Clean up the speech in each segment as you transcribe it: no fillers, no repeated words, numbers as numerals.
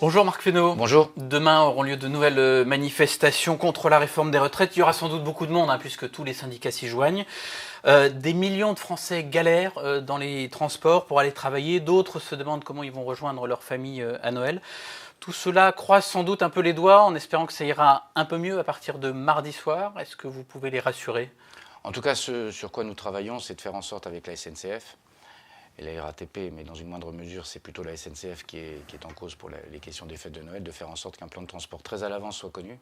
Bonjour Marc Fesneau. Bonjour. Demain auront lieu de nouvelles manifestations contre la réforme des retraites. Il y aura sans doute beaucoup de monde puisque tous les syndicats s'y joignent. Des millions de Français galèrent dans les transports pour aller travailler. D'autres se demandent comment ils vont rejoindre leur famille à Noël. Tout cela croise sans doute un peu les doigts en espérant que ça ira un peu mieux à partir de mardi soir. Est-ce que vous pouvez les rassurer ? En tout cas, ce sur quoi nous travaillons, c'est de faire en sorte avec la SNCF et la RATP, mais dans une moindre mesure, c'est plutôt la SNCF qui est en cause pour les questions des fêtes de Noël, de faire en sorte qu'un plan de transport très à l'avance soit connu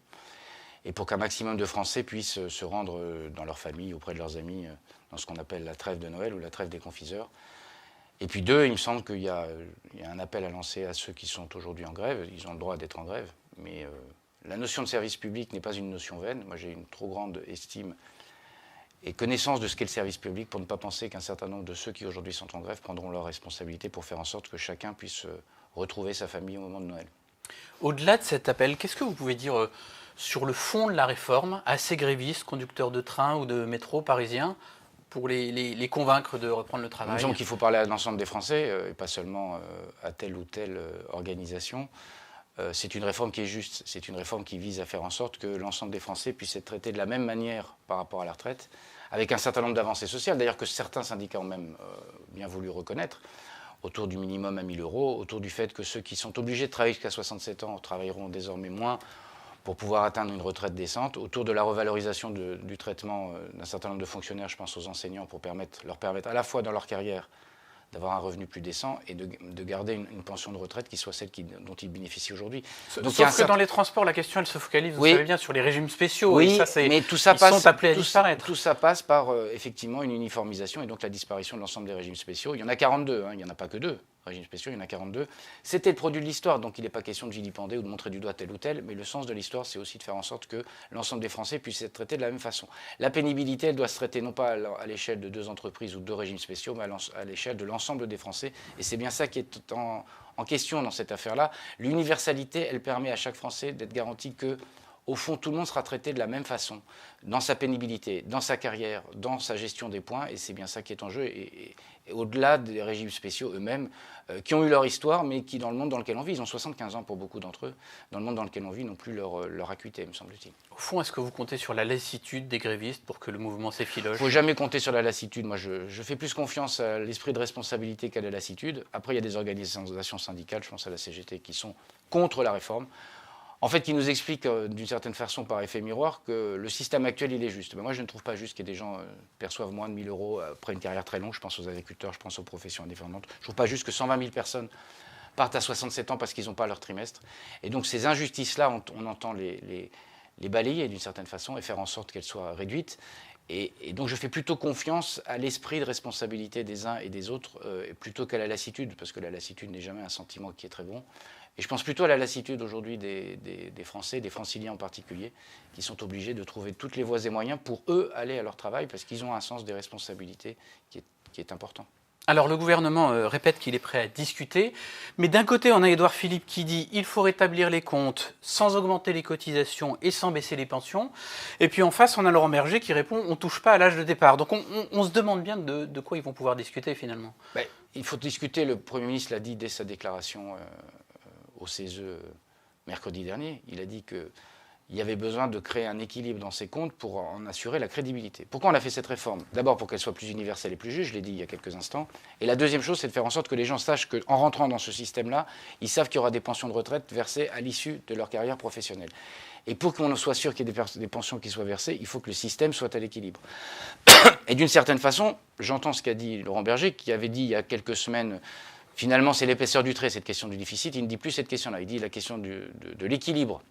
et pour qu'un maximum de Français puissent se rendre dans leur famille, auprès de leurs amis, dans ce qu'on appelle la trêve de Noël ou la trêve des confiseurs. Et puis deux, il me semble qu'il y a un appel à lancer à ceux qui sont aujourd'hui en grève. Ils ont le droit d'être en grève, mais la notion de service public n'est pas une notion vaine. Moi, j'ai une trop grande estime et connaissance de ce qu'est le service public pour ne pas penser qu'un certain nombre de ceux qui aujourd'hui sont en grève prendront leurs responsabilités pour faire en sorte que chacun puisse retrouver sa famille au moment de Noël. Au-delà de cet appel, qu'est-ce que vous pouvez dire sur le fond de la réforme à ces grévistes, conducteurs de train ou de métro parisiens, pour les convaincre de reprendre le travail ? Il me semble qu'il faut parler à l'ensemble des Français et pas seulement à telle ou telle organisation. C'est une réforme qui est juste, c'est une réforme qui vise à faire en sorte que l'ensemble des Français puissent être traités de la même manière par rapport à la retraite, avec un certain nombre d'avancées sociales, d'ailleurs que certains syndicats ont même bien voulu reconnaître, autour du minimum à 1 000 €, autour du fait que ceux qui sont obligés de travailler jusqu'à 67 ans travailleront désormais moins pour pouvoir atteindre une retraite décente, autour de la revalorisation du traitement d'un certain nombre de fonctionnaires, je pense aux enseignants, pour leur permettre à la fois dans leur carrière d'avoir un revenu plus décent et de garder une pension de retraite qui soit celle dont ils bénéficient aujourd'hui. Sauf que dans les transports, la question, elle se focalise, vous savez bien, sur les régimes spéciaux. Oui, et ça, mais ils sont appelés à disparaître. Tout ça passe par, effectivement, une uniformisation et donc la disparition de l'ensemble des régimes spéciaux. Il y en a 42, il n'y en a pas que 2. Régimes spéciaux, il y en a 42. C'était le produit de l'histoire, donc il n'est pas question de vilipender ou de montrer du doigt tel ou tel, mais le sens de l'histoire, c'est aussi de faire en sorte que l'ensemble des Français puissent être traités de la même façon. La pénibilité, elle doit se traiter non pas à l'échelle de 2 entreprises ou de 2 régimes spéciaux, mais à l'échelle de l'ensemble des Français. Et c'est bien ça qui est en question dans cette affaire-là. L'universalité, elle permet à chaque Français d'être garanti que, au fond, tout le monde sera traité de la même façon, dans sa pénibilité, dans sa carrière, dans sa gestion des points, et c'est bien ça qui est en jeu, et au-delà des régimes spéciaux eux-mêmes, qui ont eu leur histoire, mais qui, dans le monde dans lequel on vit, ils ont 75 ans pour beaucoup d'entre eux, dans le monde dans lequel on vit, n'ont plus leur acuité, me semble-t-il. Au fond, est-ce que vous comptez sur la lassitude des grévistes pour que le mouvement s'effiloche ? Il ne faut jamais compter sur la lassitude. Moi, je fais plus confiance à l'esprit de responsabilité qu'à la lassitude. Après, il y a des organisations syndicales, je pense à la CGT, qui sont contre la réforme. En fait, qui nous explique d'une certaine façon par effet miroir que le système actuel, il est juste. Mais moi, je ne trouve pas juste qu'il y ait des gens perçoivent moins de 1 000 € après une carrière très longue. Je pense aux agriculteurs, je pense aux professions indépendantes. Je ne trouve pas juste que 120 000 personnes partent à 67 ans parce qu'ils n'ont pas leur trimestre. Et donc, ces injustices-là, on entend les balayer d'une certaine façon et faire en sorte qu'elles soient réduites. Et donc, je fais plutôt confiance à l'esprit de responsabilité des uns et des autres plutôt qu'à la lassitude, parce que la lassitude n'est jamais un sentiment qui est très bon. Et je pense plutôt à la lassitude aujourd'hui des Français, des Franciliens en particulier, qui sont obligés de trouver toutes les voies et moyens pour eux aller à leur travail parce qu'ils ont un sens des responsabilités qui est important. Alors le gouvernement répète qu'il est prêt à discuter, mais d'un côté on a Édouard Philippe qui dit qu'il faut rétablir les comptes sans augmenter les cotisations et sans baisser les pensions, et puis en face on a Laurent Berger qui répond on ne touche pas à l'âge de départ. Donc on se demande bien de quoi ils vont pouvoir discuter finalement. Il faut discuter, le Premier ministre l'a dit dès sa déclaration au CESE mercredi dernier, il a dit qu'il y avait besoin de créer un équilibre dans ces comptes pour en assurer la crédibilité. Pourquoi on a fait cette réforme ? D'abord pour qu'elle soit plus universelle et plus juste, je l'ai dit il y a quelques instants. Et la deuxième chose, c'est de faire en sorte que les gens sachent qu'en rentrant dans ce système-là, ils savent qu'il y aura des pensions de retraite versées à l'issue de leur carrière professionnelle. Et pour qu'on soit sûr qu'il y ait des pensions qui soient versées, il faut que le système soit à l'équilibre. Et d'une certaine façon, j'entends ce qu'a dit Laurent Berger, qui avait dit il y a quelques semaines, finalement c'est l'épaisseur du trait, cette question du déficit, il ne dit plus cette question-là, il dit la question de l'équilibre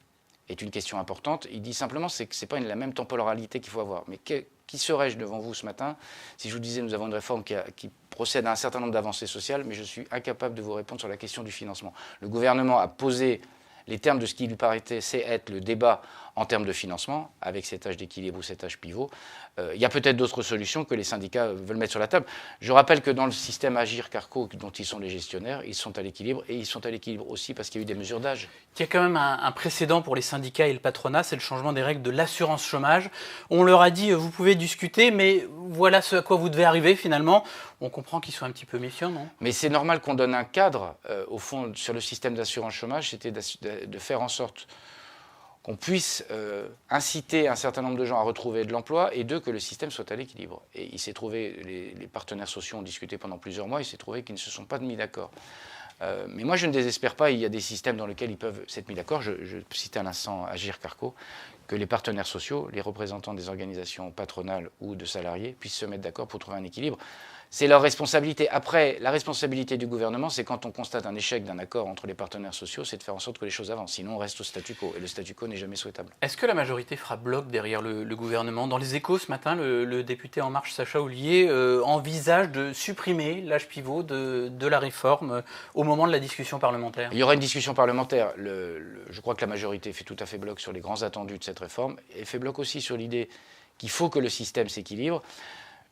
est une question importante. Il dit simplement que ce n'est pas la même temporalité qu'il faut avoir. Mais qui serais-je devant vous ce matin si je vous disais nous avons une réforme qui procède à un certain nombre d'avancées sociales, mais je suis incapable de vous répondre sur la question du financement. Le gouvernement a posé les termes de ce qui lui paraissait être le débat en termes de financement, avec cet âge d'équilibre ou cet âge pivot. Il y a peut-être d'autres solutions que les syndicats veulent mettre sur la table. Je rappelle que dans le système Agir-Carco, dont ils sont les gestionnaires, ils sont à l'équilibre, et ils sont à l'équilibre aussi parce qu'il y a eu des mesures d'âge. Il y a quand même un précédent pour les syndicats et le patronat, c'est le changement des règles de l'assurance chômage. On leur a dit, vous pouvez discuter, mais voilà ce à quoi vous devez arriver finalement. On comprend qu'ils sont un petit peu méfiants, non? Mais c'est normal qu'on donne un cadre, au fond, sur le système d'assurance chômage, c'était de faire en sorte qu'on puisse inciter un certain nombre de gens à retrouver de l'emploi et que le système soit à l'équilibre. Et il s'est trouvé, les partenaires sociaux ont discuté pendant plusieurs mois, il s'est trouvé qu'ils ne se sont pas mis d'accord. Mais moi, je ne désespère pas, il y a des systèmes dans lesquels ils peuvent s'être mis d'accord. Je citais à l'instant Agir Carco, que les partenaires sociaux, les représentants des organisations patronales ou de salariés puissent se mettre d'accord pour trouver un équilibre. C'est leur responsabilité. Après, la responsabilité du gouvernement, c'est quand on constate un échec d'un accord entre les partenaires sociaux, c'est de faire en sorte que les choses avancent. Sinon, on reste au statu quo. Et le statu quo n'est jamais souhaitable. Est-ce que la majorité fera bloc derrière le gouvernement? Dans les Échos ce matin, le député En Marche, Sacha Houlié, envisage de supprimer l'âge pivot de la réforme au moment de la discussion parlementaire. Il y aura une discussion parlementaire. Je crois que la majorité fait tout à fait bloc sur les grands attendus de cette réforme et fait bloc aussi sur l'idée qu'il faut que le système s'équilibre.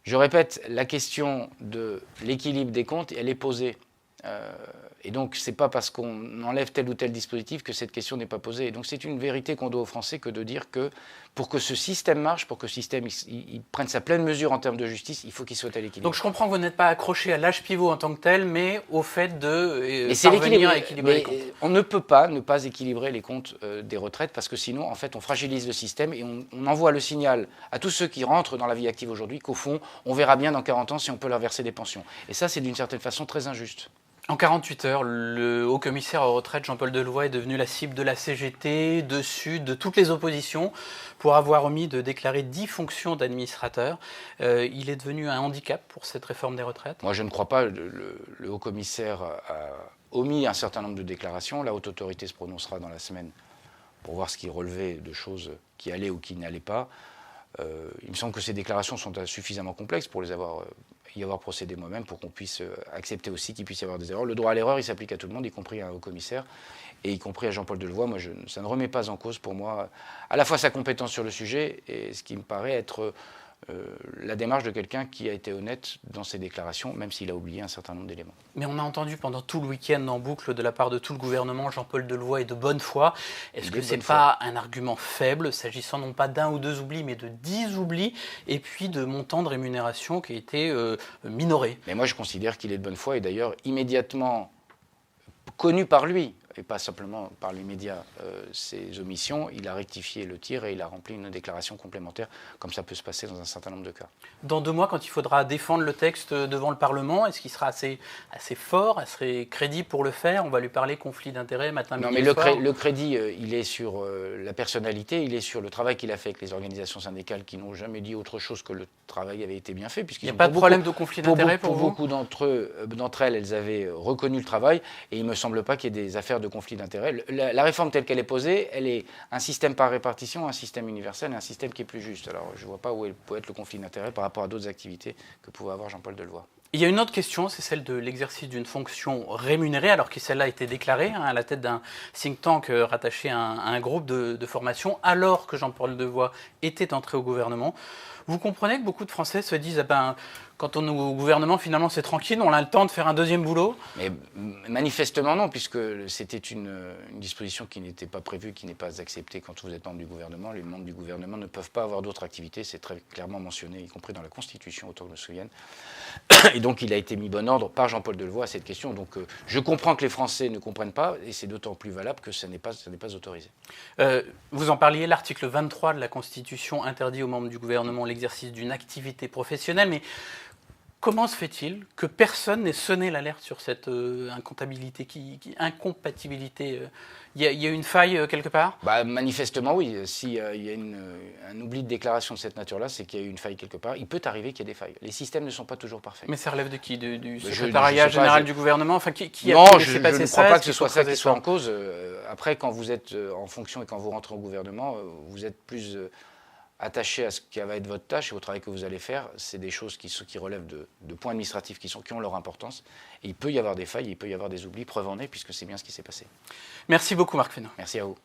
Je répète, la question de l'équilibre des comptes, elle est posée. Et donc, ce n'est pas parce qu'on enlève tel ou tel dispositif que cette question n'est pas posée. Et donc, c'est une vérité qu'on doit aux Français que de dire que pour que ce système marche, pour que ce système il prenne sa pleine mesure en termes de justice, il faut qu'il soit à l'équilibre. Donc, je comprends que vous n'êtes pas accroché à l'âge pivot en tant que tel, mais au fait de parvenir à équilibrer les comptes. On ne peut pas ne pas équilibrer les comptes des retraites parce que sinon, en fait, on fragilise le système et on envoie le signal à tous ceux qui rentrent dans la vie active aujourd'hui qu'au fond, on verra bien dans 40 ans si on peut leur verser des pensions. Et ça, c'est d'une certaine façon très injuste. En 48 heures, le haut-commissaire aux retraites, Jean-Paul Delevoye, est devenu la cible de la CGT, de Sud, de toutes les oppositions, pour avoir omis de déclarer 10 fonctions d'administrateur. Il est devenu un handicap pour cette réforme des retraites? Moi, je ne crois pas. Le haut-commissaire a omis un certain nombre de déclarations. La haute autorité se prononcera dans la semaine pour voir ce qui relevait de choses qui allaient ou qui n'allaient pas. Il me semble que ces déclarations sont suffisamment complexes pour y avoir procédé moi-même pour qu'on puisse accepter aussi qu'il puisse y avoir des erreurs. Le droit à l'erreur, il s'applique à tout le monde, y compris à un haut-commissaire et y compris à Jean-Paul Delevoye. Moi, ça ne remet pas en cause pour moi à la fois sa compétence sur le sujet et ce qui me paraît être la démarche de quelqu'un qui a été honnête dans ses déclarations, même s'il a oublié un certain nombre d'éléments. Mais on a entendu pendant tout le week-end en boucle de la part de tout le gouvernement, Jean-Paul Delevoye est de bonne foi. Est-ce que ce n'est pas un argument faible, s'agissant non pas d'un ou deux oublis, mais de 10 oublis, et puis de montants de rémunération qui a été minoré? Mais moi, je considère qu'il est de bonne foi, et d'ailleurs immédiatement connu par lui, et pas simplement par les médias, ses omissions, il a rectifié le tir et il a rempli une déclaration complémentaire, comme ça peut se passer dans un certain nombre de cas. Dans 2 mois, quand il faudra défendre le texte devant le Parlement, est-ce qu'il sera assez fort, assez crédible pour le faire? On va lui parler conflit d'intérêts matin, midi, soir. Non, mais le crédit, il est sur la personnalité, il est sur le travail qu'il a fait avec les organisations syndicales qui n'ont jamais dit autre chose que le travail avait été bien fait. Il n'y a pas de problème de conflit d'intérêts pour vous? Beaucoup d'entre elles avaient reconnu le travail et il ne me semble pas qu'il y ait des affaires de conflit d'intérêts. La réforme telle qu'elle est posée, elle est un système par répartition, un système universel et un système qui est plus juste. Alors je ne vois pas où peut être le conflit d'intérêts par rapport à d'autres activités que pouvait avoir Jean-Paul Delevoye. Il y a une autre question, c'est celle de l'exercice d'une fonction rémunérée, alors que celle-là a été déclarée à la tête d'un think tank rattaché à un groupe de formation, alors que Jean-Paul Delevoye était entré au gouvernement. Vous comprenez que beaucoup de Français se disent quand on est au gouvernement, finalement, c'est tranquille, on a le temps de faire un deuxième boulot? Mais manifestement non, puisque c'était une disposition qui n'était pas prévue, qui n'est pas acceptée quand vous êtes membre du gouvernement. Les membres du gouvernement ne peuvent pas avoir d'autres activités, c'est très clairement mentionné, y compris dans la Constitution, autant que je me souvienne. Et donc il a été mis bon ordre par Jean-Paul Delevoye à cette question. Donc je comprends que les Français ne comprennent pas, et c'est d'autant plus valable que ça n'est pas autorisé. Vous en parliez, l'article 23 de la Constitution interdit aux membres du gouvernement l'exercice d'une activité professionnelle, mais comment se fait-il que personne n'ait sonné l'alerte sur cette incompatibilité? Il y a une faille quelque part? Manifestement, oui. S'il y a un oubli de déclaration de cette nature-là, c'est qu'il y a eu une faille quelque part. Il peut arriver qu'il y ait des failles. Les systèmes ne sont pas toujours parfaits. Mais ça relève de qui? Du secrétariat général du gouvernement? Enfin, qui a non, pu laisser je passer ne ça? crois pas que ce soit ça qui soit en cause. Après, quand vous êtes en fonction et quand vous rentrez au gouvernement, vous êtes plus attaché à ce qui va être votre tâche et au travail que vous allez faire. C'est des choses qui relèvent de points administratifs qui ont leur importance. Et il peut y avoir des failles, il peut y avoir des oublis, preuve en est, puisque c'est bien ce qui s'est passé. Merci beaucoup, Marc Fesneau. Merci à vous.